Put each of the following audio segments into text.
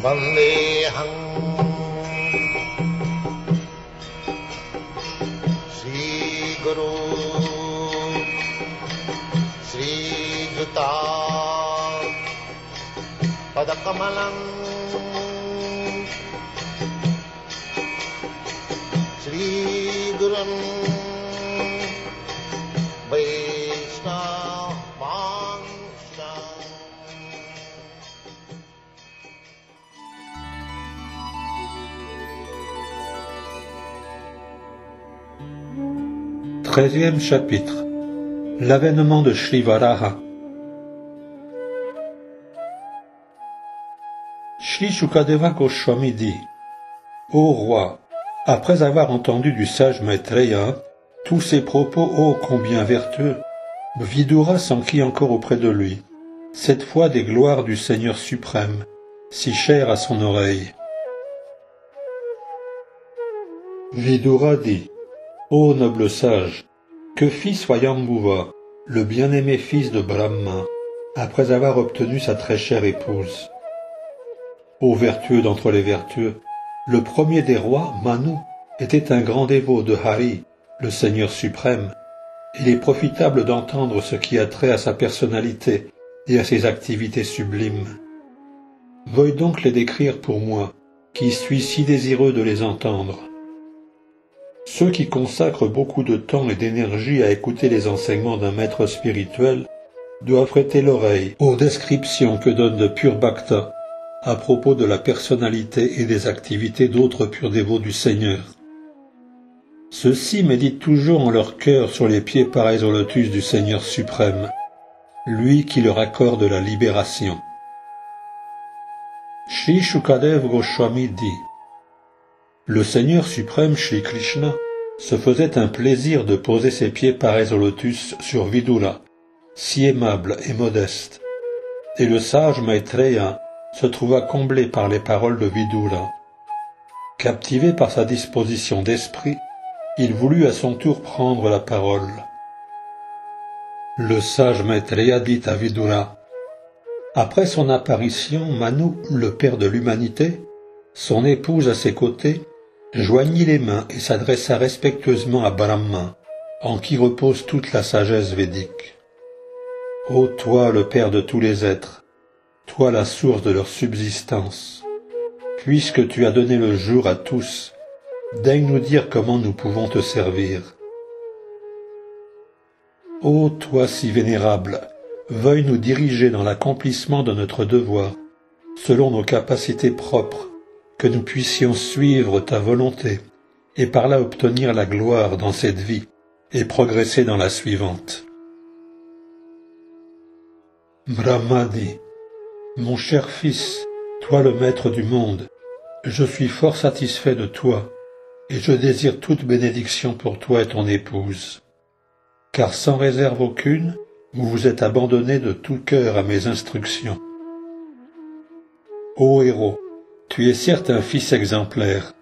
Vandeham Sri Guru Sri Juta Padakamalam Sri Gurum Vaishnava Vansha. 13e chapitre. L'avènement de Shri Varaha. Shri Shukadeva Goswami dit: Ô roi, après avoir entendu du sage Maitreya tous ses propos ô combien vertueux, Vidura s'enquit encore auprès de lui, cette fois des gloires du Seigneur suprême, si chères à son oreille. Vidura dit: Ô noble sage, que fit Swayambhuva, le bien-aimé fils de Brahma, après avoir obtenu sa très chère épouse? Ô vertueux d'entre les vertueux, le premier des rois, Manu, était un grand dévot de Hari, le Seigneur suprême. Il est profitable d'entendre ce qui a trait à sa personnalité et à ses activités sublimes. Veuille donc les décrire pour moi, qui suis si désireux de les entendre. Ceux qui consacrent beaucoup de temps et d'énergie à écouter les enseignements d'un maître spirituel doivent prêter l'oreille aux descriptions que donne de Pur Bhakta à propos de la personnalité et des activités d'autres purs dévots du Seigneur. Ceux-ci méditent toujours en leur cœur sur les pieds pareils au lotus du Seigneur suprême, lui qui leur accorde la libération. Shri Shukadeva Goswami dit: Le Seigneur suprême Shri Krishna se faisait un plaisir de poser ses pieds pareils au lotus sur Vidura, si aimable et modeste, et le sage Maitreya se trouva comblé par les paroles de Vidura. Captivé par sa disposition d'esprit, il voulut à son tour prendre la parole. Le sage Maitreya dit à Vidura: Après son apparition, Manu, le père de l'humanité, son épouse à ses côtés, joignit les mains et s'adressa respectueusement à Brahma, en qui repose toute la sagesse védique. Ô toi, le père de tous les êtres, toi la source de leur subsistance, puisque tu as donné le jour à tous, daigne nous dire comment nous pouvons te servir. Ô toi si vénérable, veuille nous diriger dans l'accomplissement de notre devoir, selon nos capacités propres, que nous puissions suivre ta volonté, et par là obtenir la gloire dans cette vie, et progresser dans la suivante. Brahma dit: Mon cher fils, toi le maître du monde, je suis fort satisfait de toi, et je désire toute bénédiction pour toi et ton épouse. Car sans réserve aucune, vous vous êtes abandonnés de tout cœur à mes instructions. Ô héros, tu es certes un fils exemplaire,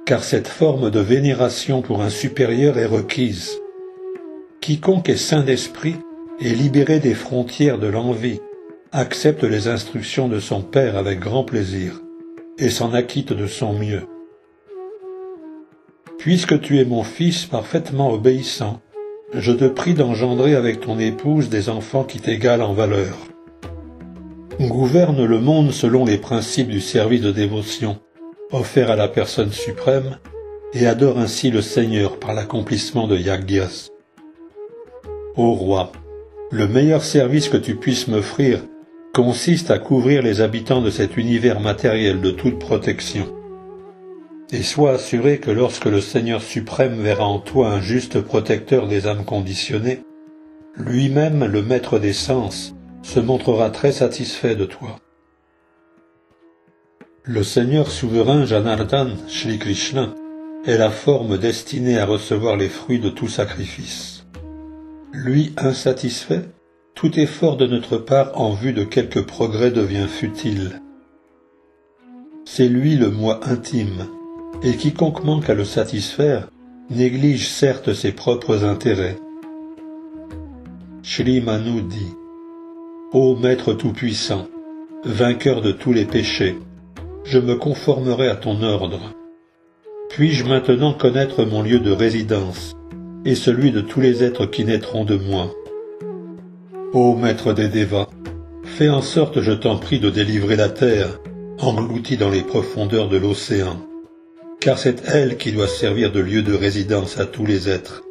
car cette forme de vénération pour un supérieur est requise. Quiconque est saint d'esprit et libéré des frontières de l'envie accepte les instructions de son père avec grand plaisir et s'en acquitte de son mieux. Puisque tu es mon fils parfaitement obéissant, je te prie d'engendrer avec ton épouse des enfants qui t'égalent en valeur. Gouverne le monde selon les principes du service de dévotion offert à la personne suprême et adore ainsi le Seigneur par l'accomplissement de yagyas. Ô roi, le meilleur service que tu puisses m'offrir consiste à couvrir les habitants de cet univers matériel de toute protection. Et sois assuré que lorsque le Seigneur suprême verra en toi un juste protecteur des âmes conditionnées, lui-même, le maître des sens, se montrera très satisfait de toi. Le Seigneur souverain Janardhan, Shri Krishna, est la forme destinée à recevoir les fruits de tout sacrifice. Lui insatisfait, tout effort de notre part en vue de quelque progrès devient futile. C'est lui le moi intime, et quiconque manque à le satisfaire néglige certes ses propres intérêts. Shri Manu dit: Ô Maître tout-puissant, vainqueur de tous les péchés, je me conformerai à ton ordre. Puis-je maintenant connaître mon lieu de résidence, et celui de tous les êtres qui naîtront de moi? Ô maître des Dévas, fais en sorte, je t'en prie, de délivrer la terre, engloutie dans les profondeurs de l'océan, car c'est elle qui doit servir de lieu de résidence à tous les êtres.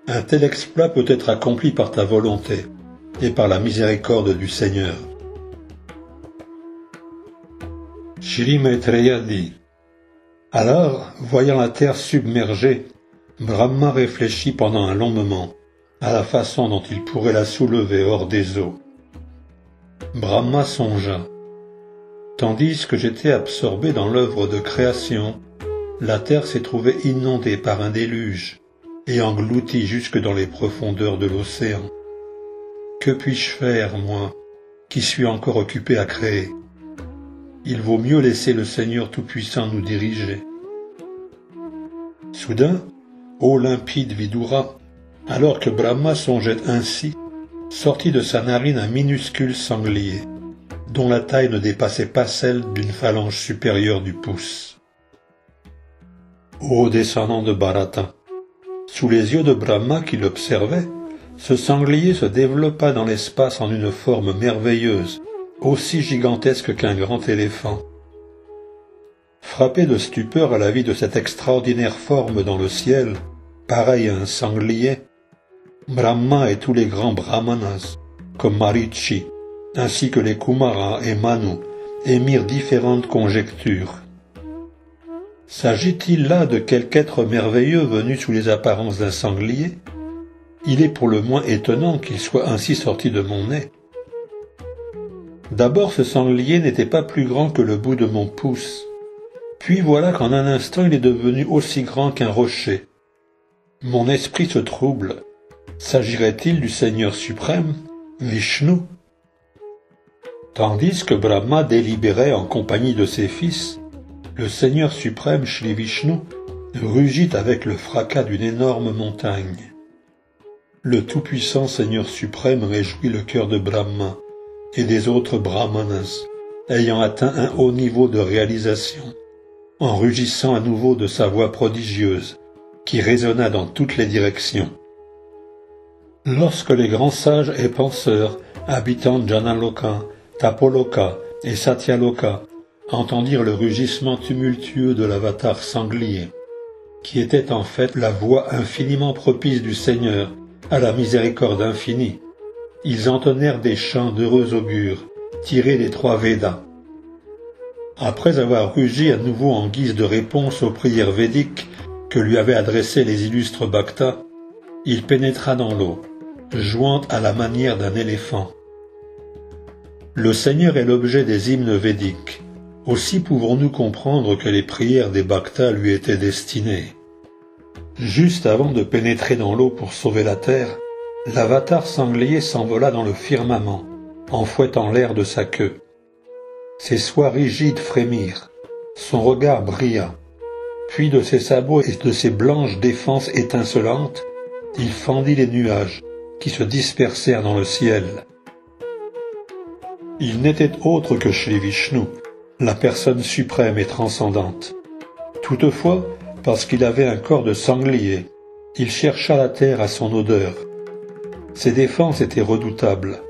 Un tel exploit peut être accompli par ta volonté et par la miséricorde du Seigneur. Shri Maitreya dit: alors, voyant la terre submergée, Brahma réfléchit pendant un long moment à la façon dont il pourrait la soulever hors des eaux. Brahma songea: tandis que j'étais absorbé dans l'œuvre de création, la terre s'est trouvée inondée par un déluge et engloutie jusque dans les profondeurs de l'océan. Que puis-je faire, moi, qui suis encore occupé à créer? Il vaut mieux laisser le Seigneur Tout-Puissant nous diriger. Soudain, ô limpide Vidura, alors que Brahma songeait ainsi, sortit de sa narine un minuscule sanglier, dont la taille ne dépassait pas celle d'une phalange supérieure du pouce. Ô descendant de Bharata, sous les yeux de Brahma qui l'observait, ce sanglier se développa dans l'espace en une forme merveilleuse, aussi gigantesque qu'un grand éléphant. Frappé de stupeur à la vue de cette extraordinaire forme dans le ciel, pareil à un sanglier, Brahma et tous les grands brahmanas, comme Marichi, ainsi que les Kumaras et Manu, émirent différentes conjectures. S'agit-il là de quelque être merveilleux venu sous les apparences d'un sanglier? Il est pour le moins étonnant qu'il soit ainsi sorti de mon nez. D'abord, ce sanglier n'était pas plus grand que le bout de mon pouce. Puis voilà qu'en un instant il est devenu aussi grand qu'un rocher. Mon esprit se trouble. S'agirait-il du Seigneur suprême, Vishnu? Tandis que Brahma délibérait en compagnie de ses fils, le Seigneur suprême, Shri Vishnu, rugit avec le fracas d'une énorme montagne. Le tout-puissant Seigneur suprême réjouit le cœur de Brahma et des autres brahmanas, ayant atteint un haut niveau de réalisation, en rugissant à nouveau de sa voix prodigieuse, qui résonna dans toutes les directions. Lorsque les grands sages et penseurs, habitant Janaloka, Tapoloka et Satyaloka, entendirent le rugissement tumultueux de l'avatar sanglier, qui était en fait la voix infiniment propice du Seigneur à la miséricorde infinie, ils entonnèrent des chants d'heureux augure, tirés des 3 Védas. Après avoir rugi à nouveau en guise de réponse aux prières védiques que lui avaient adressées les illustres Bhaktas, il pénétra dans l'eau, jouant à la manière d'un éléphant. Le Seigneur est l'objet des hymnes védiques, aussi pouvons-nous comprendre que les prières des Bhaktas lui étaient destinées. Juste avant de pénétrer dans l'eau pour sauver la terre, l'avatar sanglier s'envola dans le firmament, en fouettant l'air de sa queue. Ses soies rigides frémirent, son regard brilla, puis de ses sabots et de ses blanches défenses étincelantes, il fendit les nuages, qui se dispersèrent dans le ciel. Il n'était autre que Shri Vishnu, la personne suprême et transcendante. Toutefois, parce qu'il avait un corps de sanglier, il chercha la terre à son odeur. Ses défenses étaient redoutables,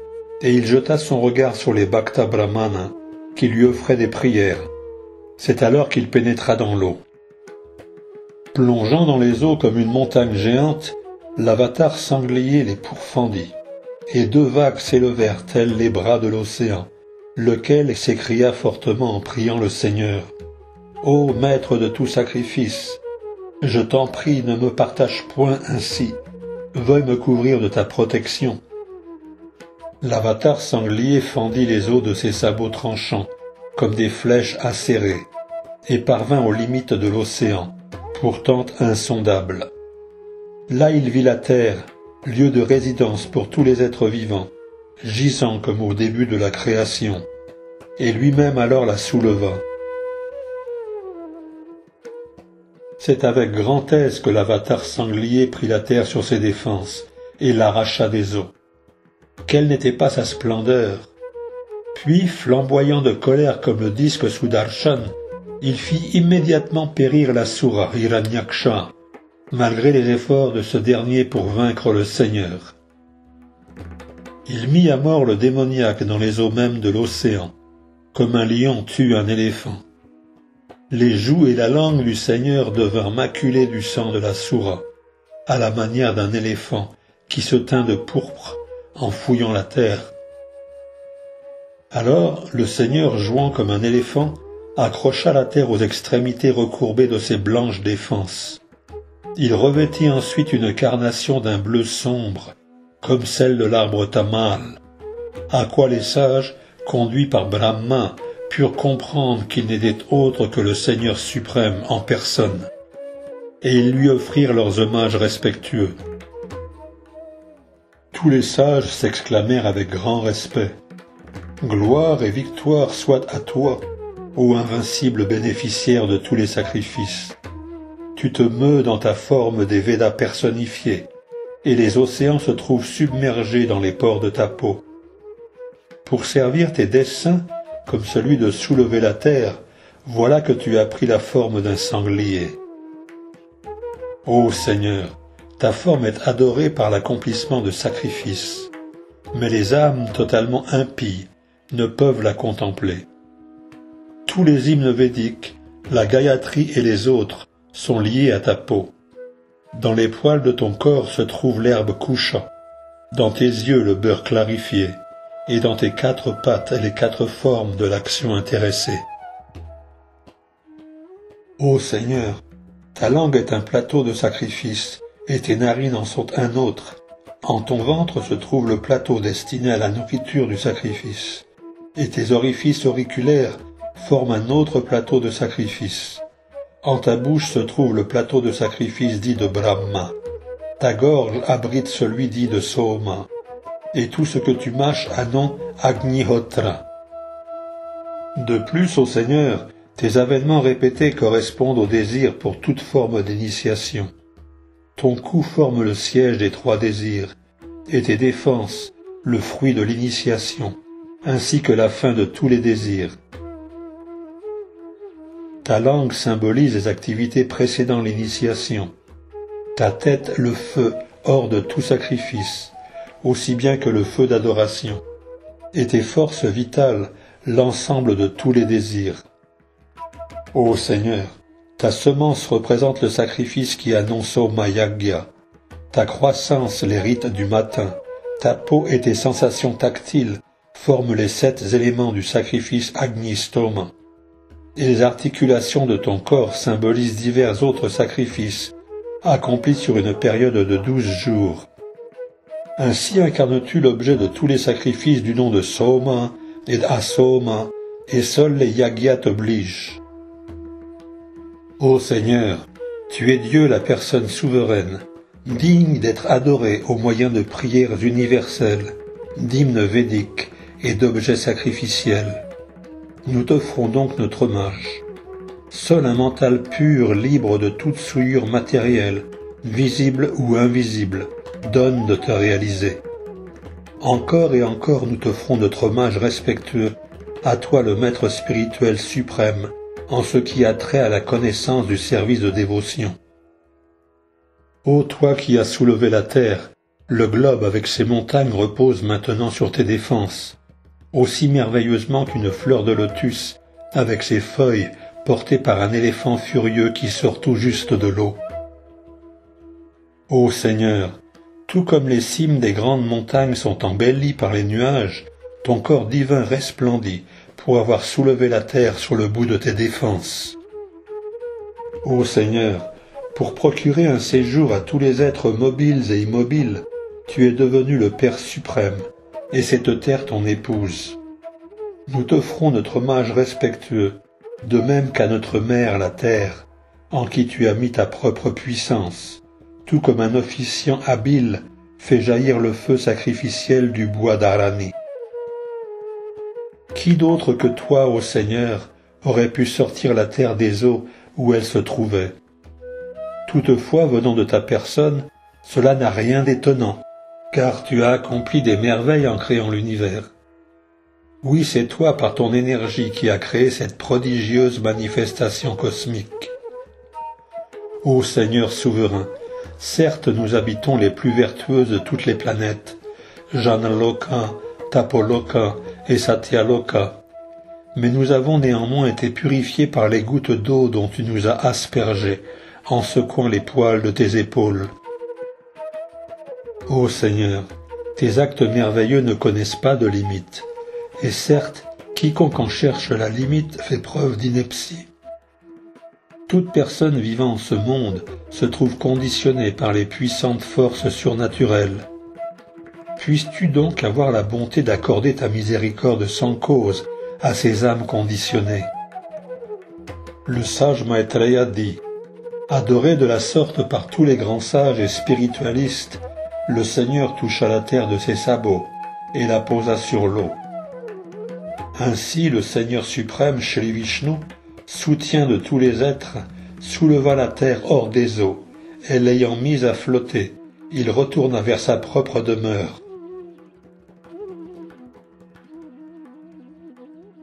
et il jeta son regard sur les Bhakta Brahmanas, qui lui offraient des prières. C'est alors qu'il pénétra dans l'eau. Plongeant dans les eaux comme une montagne géante, l'avatar sanglier les pourfendit, et 2 vagues s'élevèrent telles les bras de l'océan, lequel s'écria fortement en priant le Seigneur. « Ô maître de tout sacrifice, je t'en prie, ne me partage point ainsi, veuille me couvrir de ta protection. » L'avatar sanglier fendit les eaux de ses sabots tranchants, comme des flèches acérées, et parvint aux limites de l'océan, pourtant insondable. Là il vit la terre, lieu de résidence pour tous les êtres vivants, gisant comme au début de la création, et lui-même alors la souleva. C'est avec grande aise que l'avatar sanglier prit la terre sur ses défenses et l'arracha des eaux. Quelle n'était pas sa splendeur! Puis, flamboyant de colère comme le disque Sudarshan, il fit immédiatement périr l'Asura Hiranyaksha, malgré les efforts de ce dernier pour vaincre le Seigneur. Il mit à mort le démoniaque dans les eaux mêmes de l'océan, comme un lion tue un éléphant. Les joues et la langue du Seigneur devinrent maculées du sang de l'Asura, à la manière d'un éléphant qui se teint de pourpre en fouillant la terre. Alors le Seigneur, jouant comme un éléphant, accrocha la terre aux extrémités recourbées de ses blanches défenses. Il revêtit ensuite une carnation d'un bleu sombre, comme celle de l'arbre tamal, à quoi les sages, conduits par Brahma, purent comprendre qu'il n'était autre que le Seigneur suprême en personne, et ils lui offrirent leurs hommages respectueux. Tous les sages s'exclamèrent avec grand respect « Gloire et victoire soient à toi, ô invincible bénéficiaire de tous les sacrifices. Tu te meus dans ta forme des Védas personnifiés, et les océans se trouvent submergés dans les pores de ta peau. Pour servir tes desseins, comme celui de soulever la terre, voilà que tu as pris la forme d'un sanglier. Ô Seigneur, ta forme est adorée par l'accomplissement de sacrifices, mais les âmes totalement impies ne peuvent la contempler. Tous les hymnes védiques, la Gayatri et les autres sont liés à ta peau. Dans les poils de ton corps se trouve l'herbe coucha, dans tes yeux le beurre clarifié, et dans tes 4 pattes les 4 formes de l'action intéressée. Ô Seigneur, ta langue est un plateau de sacrifice, et tes narines en sont un autre. En ton ventre se trouve le plateau destiné à la nourriture du sacrifice, et tes orifices auriculaires forment un autre plateau de sacrifice. En ta bouche se trouve le plateau de sacrifice dit de Brahma. Ta gorge abrite celui dit de Soma, et tout ce que tu mâches a nom Agnihotra. De plus, ô Seigneur, tes avènements répétés correspondent au désir pour toute forme d'initiation. Ton cou forme le siège des 3 désirs, et tes défenses, le fruit de l'initiation, ainsi que la fin de tous les désirs. Ta langue symbolise les activités précédant l'initiation. Ta tête, le feu, hors de tout sacrifice, aussi bien que le feu d'adoration. Et tes forces vitales, l'ensemble de tous les désirs. Ô Seigneur, ta semence représente le sacrifice qui annonce Soma Yagya. Ta croissance, les rites du matin. Ta peau et tes sensations tactiles forment les 7 éléments du sacrifice Agnistoma. Et les articulations de ton corps symbolisent divers autres sacrifices, accomplis sur une période de 12 jours. Ainsi incarnes-tu l'objet de tous les sacrifices du nom de Soma et d'Asoma, et seuls les Yagyas t'obligent. Ô Seigneur, tu es Dieu la personne souveraine, digne d'être adoré au moyen de prières universelles, d'hymnes védiques et d'objets sacrificiels. Nous t'offrons donc notre hommage. Seul un mental pur, libre de toute souillure matérielle, visible ou invisible, donne de te réaliser. Encore et encore nous t'offrons notre hommage respectueux, à toi le maître spirituel suprême, en ce qui a trait à la connaissance du service de dévotion. Ô toi qui as soulevé la terre, le globe avec ses montagnes repose maintenant sur tes défenses, aussi merveilleusement qu'une fleur de lotus, avec ses feuilles, portée par un éléphant furieux qui sort tout juste de l'eau. Ô Seigneur, tout comme les cimes des grandes montagnes sont embellies par les nuages, ton corps divin resplendit pour avoir soulevé la terre sur le bout de tes défenses. Ô Seigneur, pour procurer un séjour à tous les êtres mobiles et immobiles, tu es devenu le Père suprême, et cette terre ton épouse. Nous t'offrons notre hommage respectueux, de même qu'à notre mère la terre, en qui tu as mis ta propre puissance, tout comme un officiant habile fait jaillir le feu sacrificiel du bois d'Arani. Qui d'autre que toi, ô Seigneur, aurait pu sortir la terre des eaux où elle se trouvait? Toutefois, venant de ta personne, cela n'a rien d'étonnant, car tu as accompli des merveilles en créant l'univers. Oui, c'est toi par ton énergie qui as créé cette prodigieuse manifestation cosmique. Ô Seigneur souverain, certes nous habitons les plus vertueuses de toutes les planètes, Janaloka, Tapoloka et Satyaloka, mais nous avons néanmoins été purifiés par les gouttes d'eau dont tu nous as aspergées en secouant les poils de tes épaules. Ô Seigneur, tes actes merveilleux ne connaissent pas de limite, et certes, quiconque en cherche la limite fait preuve d'ineptie. Toute personne vivant en ce monde se trouve conditionnée par les puissantes forces surnaturelles. Puisses-tu donc avoir la bonté d'accorder ta miséricorde sans cause à ces âmes conditionnées? Le sage Maitreya dit: adoré de la sorte par tous les grands sages et spiritualistes, le Seigneur toucha la terre de ses sabots et la posa sur l'eau. Ainsi le Seigneur suprême, Shri Vishnu, soutien de tous les êtres, souleva la terre hors des eaux, et l'ayant mise à flotter, il retourna vers sa propre demeure.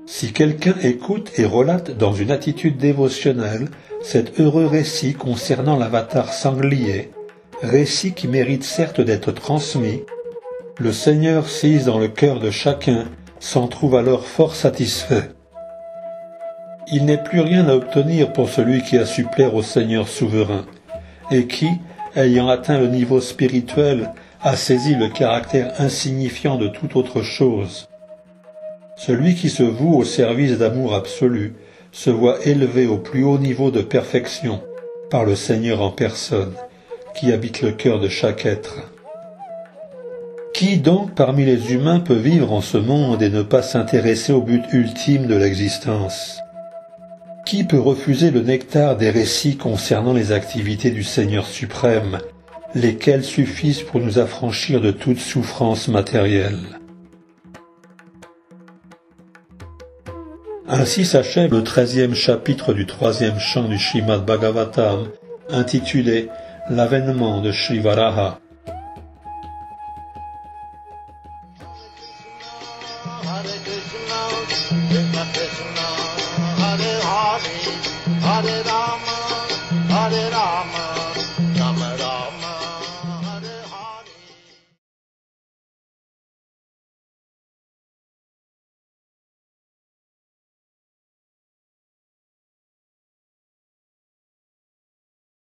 Si quelqu'un écoute et relate dans une attitude dévotionnelle cet heureux récit concernant l'avatar sanglier, récit qui mérite certes d'être transmis, le Seigneur sise dans le cœur de chacun s'en trouve alors fort satisfait. Il n'est plus rien à obtenir pour celui qui a su plaire au Seigneur souverain, et qui, ayant atteint le niveau spirituel, a saisi le caractère insignifiant de toute autre chose. Celui qui se voue au service d'amour absolu se voit élevé au plus haut niveau de perfection par le Seigneur en personne, qui habite le cœur de chaque être. Qui donc parmi les humains peut vivre en ce monde et ne pas s'intéresser au but ultime de l'existence? Qui peut refuser le nectar des récits concernant les activités du Seigneur suprême, lesquels suffisent pour nous affranchir de toute souffrance matérielle? Ainsi s'achève le 13e chapitre du 3e chant du Srimad Bhagavatam, intitulé « L'avènement de Shri Varaha ». Hare Krishna, Krishna Krishna, Hare Hare, Hare Rama,